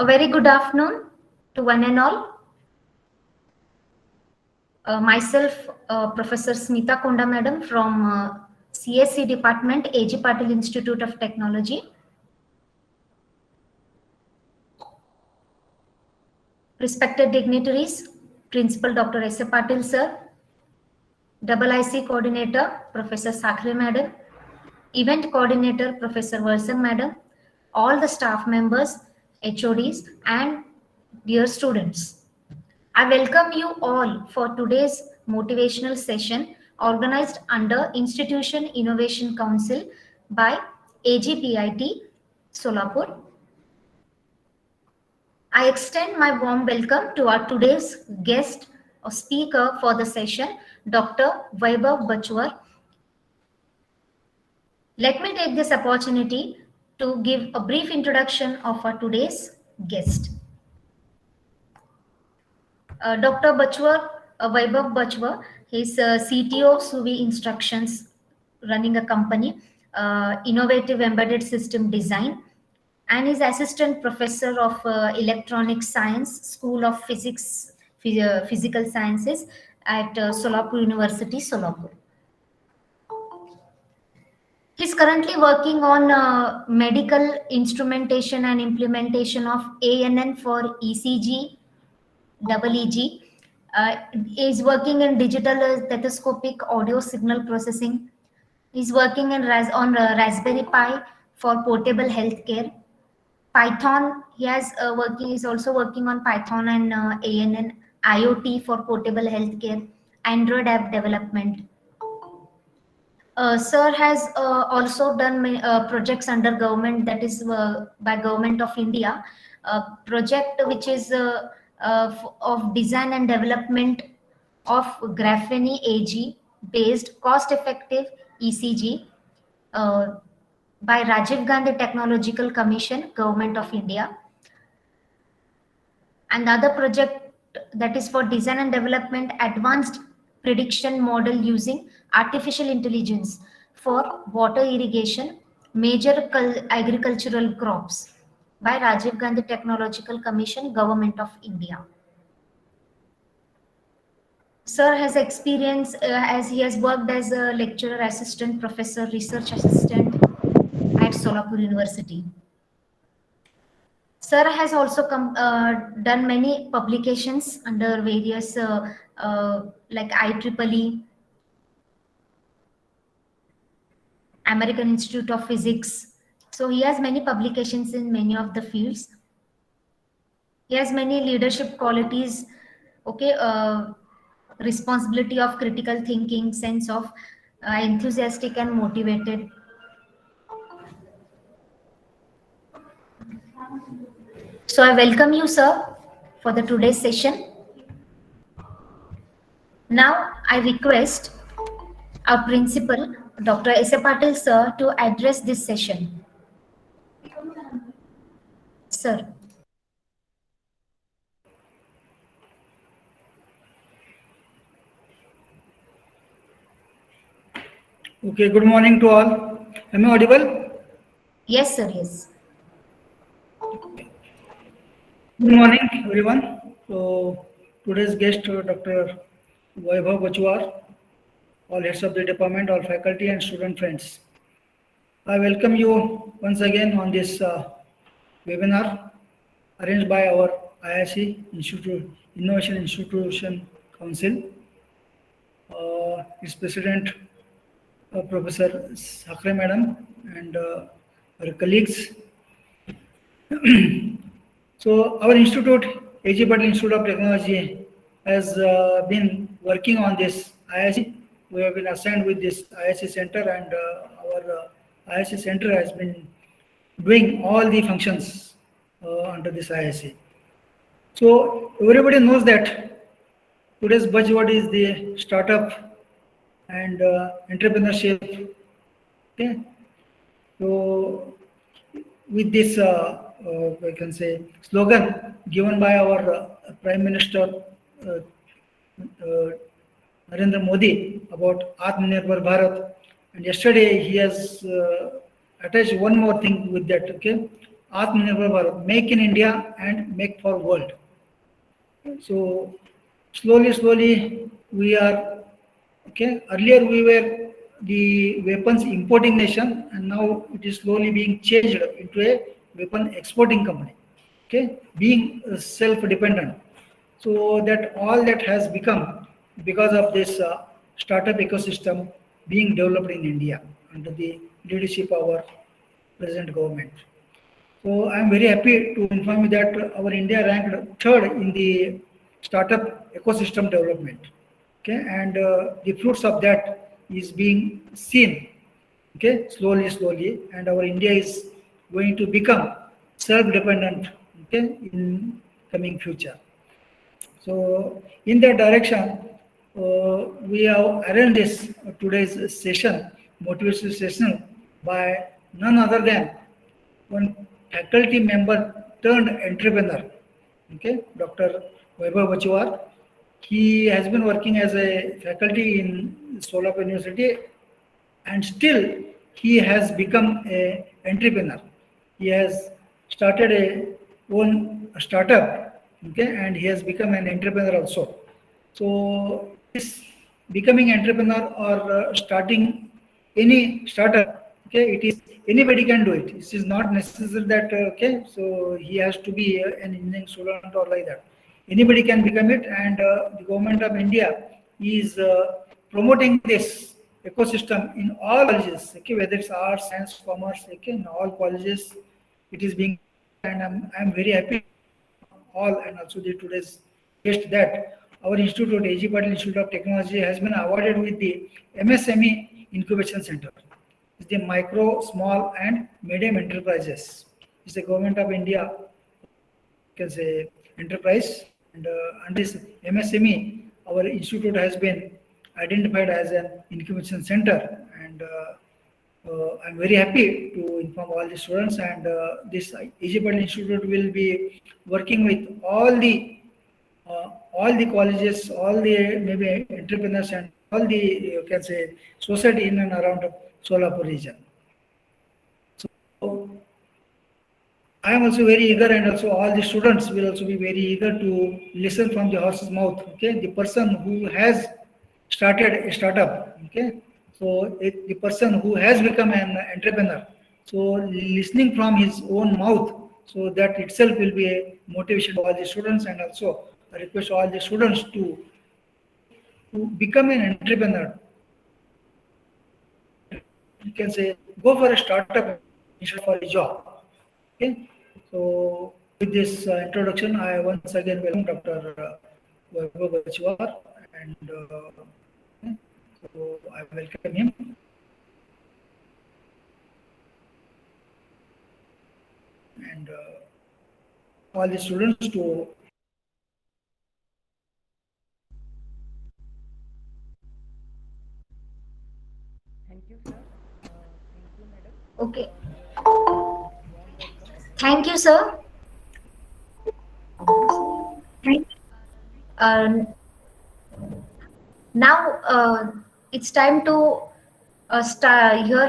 A very good afternoon to one and all. Myself, Professor Smita Konda Madam from CSC Department, AG Patil Institute of Technology. Respected dignitaries, Principal Dr. S. A. Patil Sir, IIC Coordinator, Professor Sakre Madam, Event Coordinator, Professor Versan Madam, all the staff members, HODs, and dear students. I welcome you all for today's motivational session organized under Institution Innovation Council by AGPIT Solapur. I extend my warm welcome to our today's guest or speaker for the session, Dr. Vaibhav Bachwar. Let me take this opportunity to give a brief introduction of our today's guest. Dr. Bachwar, Vaibhav Bachwar, he's CTO Suvi Instructions, running a company, Innovative Embedded System Design, and is Assistant Professor of Electronic Science, School of Physical Sciences at Solapur University, Solapur. He's currently working on medical instrumentation and implementation of ANN for ECG, EEG. Is working in digital stethoscopic audio signal processing. He's working on Raspberry Pi for portable healthcare. Python. He's also working on Python and ANN IoT for portable healthcare. Android app development. Sir has also done projects under government, that is by Government of India, project which is of design and development of Graphene AG based cost effective ECG by Rajiv Gandhi Technological Commission, Government of India. Another project that is for design and development advanced prediction model using artificial intelligence for water irrigation, major agricultural crops by Rajiv Gandhi Technological Commission, Government of India. Sir has experience as he has worked as a lecturer assistant, professor, research assistant at Solapur University. Sir has also done many publications under various like IEEE, American Institute of Physics. So he has many publications in many of the fields. He has many leadership qualities, okay, responsibility of critical thinking, sense of enthusiastic and motivated. So I welcome you, sir, for the today's session. Now I request our principal, Dr. S. A. Patil, sir, to address this session. Sir. Okay, good morning to all. Am I audible? Yes, sir, yes. Good morning, everyone. So, today's guest, Dr. Vaibhav Bachwar, all heads of the department, all faculty and student friends. I welcome you once again on this webinar arranged by our IIC Innovation Institution Council. Its president, Professor Sakre Madam, and our colleagues. So our institute, AG Patil Institute of Technology, has been working on this IIC. We have been assigned with this IIC center, and our IIC center has been doing all the functions under this IIC. So everybody knows that today's buzzword is the startup and entrepreneurship. Okay, so with this I can say slogan given by our Prime Minister Narendra Modi about Atmanirbhar Bharat, and yesterday he has attached one more thing with that. Okay, Atmanirbhar Bharat, make in India and make for world. So slowly we are okay. Earlier we were the weapons importing nation, and now it is slowly being changed into a weapon exporting company. Okay, being self-dependent. So that all that has become because of this startup ecosystem being developed in India under the leadership of our present government. So I'm very happy to inform you that our India ranked third in the startup ecosystem development. Okay, and the fruits of that is being seen. Okay, slowly, and our India is going to become self-dependent. Okay, in coming future. So in that direction, we have arranged this today's session, motivational session, by none other than one faculty member turned entrepreneur. Okay, Dr. Vaibhav Bachwar. He has been working as a faculty in Solapur University, and still he has become a entrepreneur. He has started a own startup, okay, and he has become an entrepreneur also. So this becoming entrepreneur or starting any startup, okay, it is anybody can do it. It is not necessary that okay, so he has to be an engineering student or like that. Anybody can become it, and the government of India is promoting this ecosystem in all colleges, okay, whether it's arts, science, commerce, okay, in all colleges, it is being, and I'm very happy all and also the today's guest that our institute, AG Patil Institute of Technology, has been awarded with the MSME Incubation Center. It's the micro, small, and medium enterprises. It's the government of India, can say enterprise, and under this MSME, our institute has been identified as an incubation center, and I'm very happy to inform all the students, and this AG Patil Institute will be working with all the colleges, all the maybe entrepreneurs, and all the you can say society in and around Solapur region. So I am also very eager, and also all the students will also be very eager to listen from the horse's mouth. Okay, the person who has started a startup. Okay, so the person who has become an entrepreneur. So listening from his own mouth, so that itself will be a motivation to all the students, and also I request all the students to become an entrepreneur. You can say go for a startup instead for a job. Okay, so with this introduction, I once again welcome Dr. Vaibhav Bachwar, and okay, so I welcome him. And all the students to Thank you, sir. Thank you, madam, Okay. for your warm welcome. Thank you, sir. Uh, now it's time to hear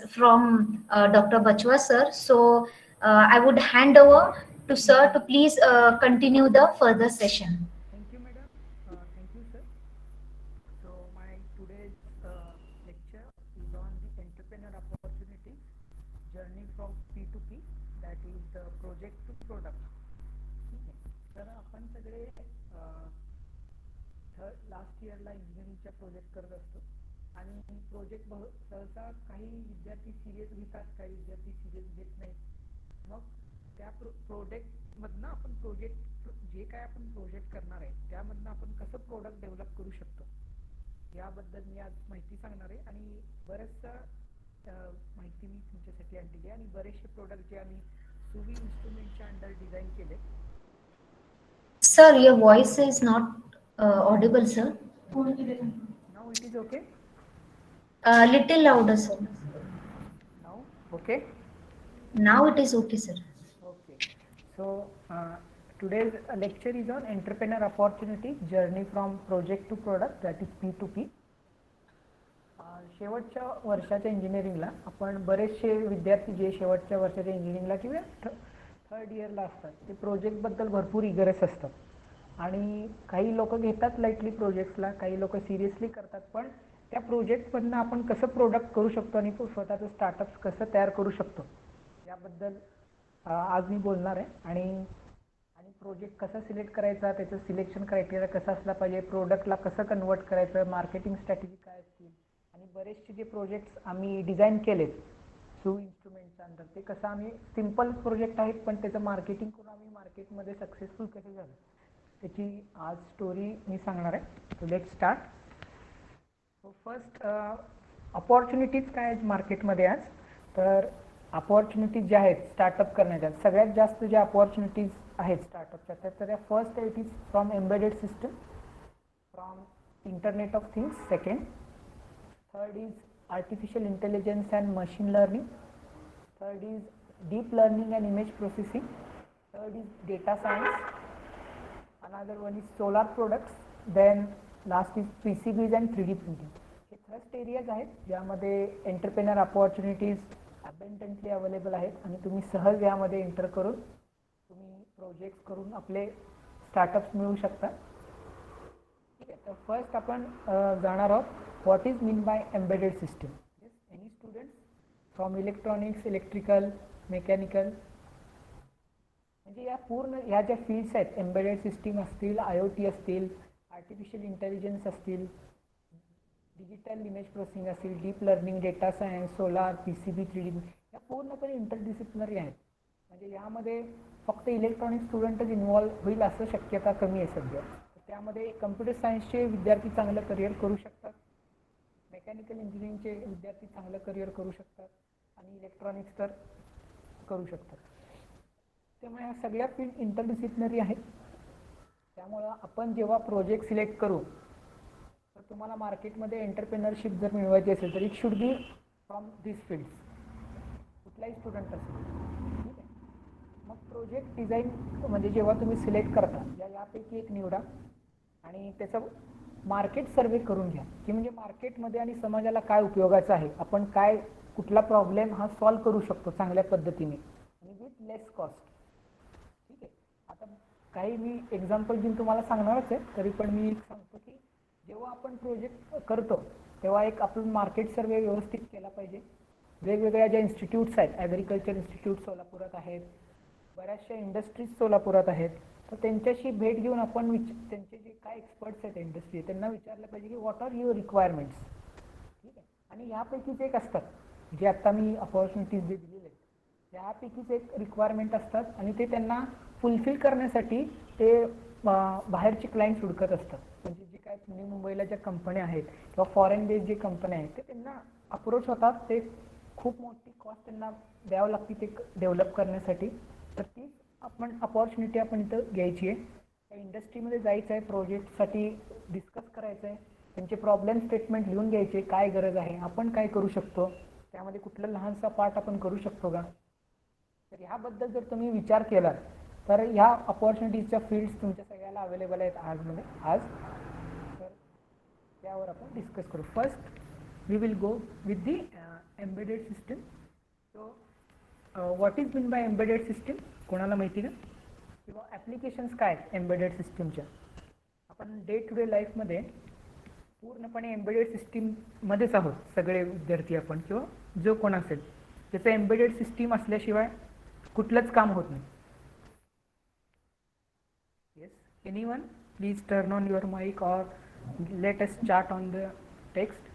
from Dr. Bachwa, sir. So I would hand over to sir to please continue the further session. Thank you, madam. Thank you, sir. So my today's lecture is on the entrepreneur opportunity journey from P to P, that is the project to product. ठीक आहे. तर आपण सगळे last इयरला इंजिनिअरिंगच्या project करत असतो, आणि प्रोजेक्ट सहसा काही विद्यार्थी सिरियस घेतात, काही विद्यार्थी सिरियस घेत नाहीत. मग त्या प्रोजेक्टमधनं आपण प्रोजेक्ट जे काय आपण प्रोजेक्ट करणार आहे त्यामधनं आपण कसं प्रोडक्ट डेव्हलप करू शकतो याबद्दल मी आज माहिती सांगणार आहे. आणि बरेचसं माहिती मी तुमच्यासाठी आणलेली आहे, आणि बरेचसे प्रोडक्ट जे आम्ही सुवी इन्स्ट्रुमेंटच्या अंडर डिझाईन केले. Sir, your voice is not audible, sir. Now it is okay. Little louder, sir. Now okay. Now it is okay, sir. Okay. So today's lecture is on entrepreneur opportunity journey from project to product, that is P2P. शेवटच्या वर्षाच्या इंजिनिअरिंगला आपण बरेचसे विद्यार्थी जे शेवटच्या वर्षाच्या इंजिनिअरिंगला किंवा third इयरला असतात ते प्रोजेक्टबद्दल भरपूर इगरस असतात आणि काही लोक घेतात लाईटली प्रोजेक्ट्सला, काही लोक सिरियसली करतात. पण त्या प्रोजेक्टमधनं आपण कसं प्रोडक्ट करू शकतो आणि स्वतःचं स्टार्टअप्स कसं तयार करू शकतो याबद्दल आज मी बोलणार आहे. आणि प्रोजेक्ट कसा सिलेक्ट करायचा, त्याचं सिलेक्शन क्रायटेरिया कसा असला पाहिजे, प्रोडक्टला कसं कन्वर्ट करायचं, मार्केटिंग स्ट्रॅटेजी काय असतील आणि बरेचसे जे प्रोजेक्ट्स आम्ही डिझाईन केलेत SUV इन्स्ट्रुमेंटच्या अंडर ते कसं आम्ही सिम्पल प्रोजेक्ट आहेत पण त्याचं मार्केटिंग करून आम्ही मार्केटमध्ये सक्सेसफुल कसे झालं त्याची आज स्टोरी मी सांगणार आहे. So let's start. So first opportunities काय आहेत मार्केटमध्ये आज. तर अपॉर्च्युनिटीज ज्या आहेत स्टार्टअप करण्याच्या सगळ्यात जास्त ज्या अपॉर्च्युनिटीज आहेत स्टार्टअपच्या तर त्या first it is from embedded system, from internet of things second, third is artificial intelligence and machine learning, third is deep learning and image processing, third is data science, another one is solar products, then last is PCBs and 3D printing. हे thrust areas आहेत ज्यामध्ये entrepreneur opportunities अबंडंटली available आहेत आणि तुम्ही सहज यामध्ये enter करून तुम्ही प्रोजेक्ट्स करून आपले स्टार्टअप्स मिळवू शकता. ठीक आहे, तर फर्स्ट आपण जाणार आहोत what is mean by embedded system. Yes, any students from electronics, electrical, mechanical, म्हणजे या पूर्ण ह्या ज्या फील्ड्स आहेत एम्बेडेड सिस्टीम असतील, IoT असतील, आर्टिफिशियल इंटेलिजन्स असतील, डिजिटल इमेज प्रोसेसिंग असेल, deep learning, data science, solar, PCB, 3D या पूर्णपणे इंटरडिसिप्लिनरी आहेत. म्हणजे यामध्ये फक्त इलेक्ट्रॉनिक स्टुडंटच इन्व्हॉल्व होईल असं शक्यता कमी आहे सध्या. त्यामध्ये कम्प्युटर सायन्सचे विद्यार्थी चांगलं करिअर करू शकतात, मेकॅनिकल इंजिनिअरिंगचे विद्यार्थी चांगलं करिअर करू शकतात आणि इलेक्ट्रॉनिक्स तर करू शकतात. त्यामुळे ह्या सगळ्या फील्ड इंटरडिसिप्लिनरी आहेत. त्यामुळं आपण जेव्हा प्रोजेक्ट सिलेक्ट करू तर तुम्हाला मार्केटमध्ये एंटरप्रेनरशिप जर मिळवायची असेल तर it should be from this fields, कुठलाही स्टुडंट असेल. ठीक आहे, मग प्रोजेक्ट डिझाईन म्हणजे जेव्हा तुम्ही सिलेक्ट करता यापैकी एक निवडा आणि त्याचं मार्केट सर्वे करून घ्या की म्हणजे मार्केटमध्ये आणि समाजाला काय उपयोगाचं आहे, आपण काय कुठला प्रॉब्लेम हा सॉल्व्ह करू शकतो चांगल्या पद्धतीने आणि विथ लेस कॉस्ट. ठीक आहे, आता काही मी एक्झाम्पल घेऊन तुम्हाला सांगणारच आहे तरी पण मी सांगतो की जेव्हा आपण प्रोजेक्ट करतो तेव्हा एक आपण मार्केट सर्वे व्यवस्थित केला पाहिजे. वेगवेगळ्या ज्या इन्स्टिट्यूट्स आहेत, ॲग्रिकल्चर इन्स्टिट्यूट सोलापुरात आहेत, बऱ्याचशा इंडस्ट्रीज सोलापुरात आहेत, तर त्यांच्याशी भेट घेऊन आपण त्यांचे जे काय एक्सपर्ट्स आहेत इंडस्ट्री त्यांना विचारलं पाहिजे की व्हॉट आर युअर रिक्वायरमेंट्स. ठीक आहे, आणि यापैकीच एक असतात जे आत्ता मी अपॉर्च्युनिटीज जे दिलेले आहेत त्यापैकीच एक रिक्वायरमेंट असतात आणि ते त्यांना फुलफिल करण्यासाठी ते बाहेरचे क्लायंट्स हुडकत असतात. म्हणजे जे काय पुणे मुंबईला ज्या कंपन्या आहेत किंवा फॉरेन बेस्ड जे कंपन्या आहेत ते त्यांना अप्रोच होतात. ते खूप मोठी कॉस्ट त्यांना द्यावं लागते ते डेव्हलप करण्यासाठी. तर ती आपण अपॉर्च्युनिटी आपण इथं घ्यायची आहे. त्या इंडस्ट्रीमध्ये जायचं आहे, प्रोजेक्टसाठी डिस्कस करायचं आहे, त्यांचे प्रॉब्लेम स्टेटमेंट लिहून घ्यायचे, काय गरज आहे, आपण काय करू शकतो, त्यामध्ये कुठला लहानसा पार्ट आपण करू शकतो का. तर ह्याबद्दल जर तुम्ही विचार केला तर ह्या अपॉर्च्युनिटीजच्या फील्ड्स तुमच्या सगळ्याला अवेलेबल आहेत आज. तर त्यावर आपण डिस्कस करू. First we will go with the embedded system. So what is mean by embedded system कोणाला माहिती का, किंवा ॲप्लिकेशन्स काय आहेत एम्बेडेड सिस्टीमच्या. आपण डे टू डे लाईफमध्ये पूर्णपणे एम्बेडेड सिस्टीममध्येच आहोत सगळे विद्यार्थी आपण किंवा जो कोण असेल त्याचं एम्बेडेड सिस्टीम असल्याशिवाय कुठलंच काम होत नाही. Yes, anyone please turn on your mic or let us chat on the text.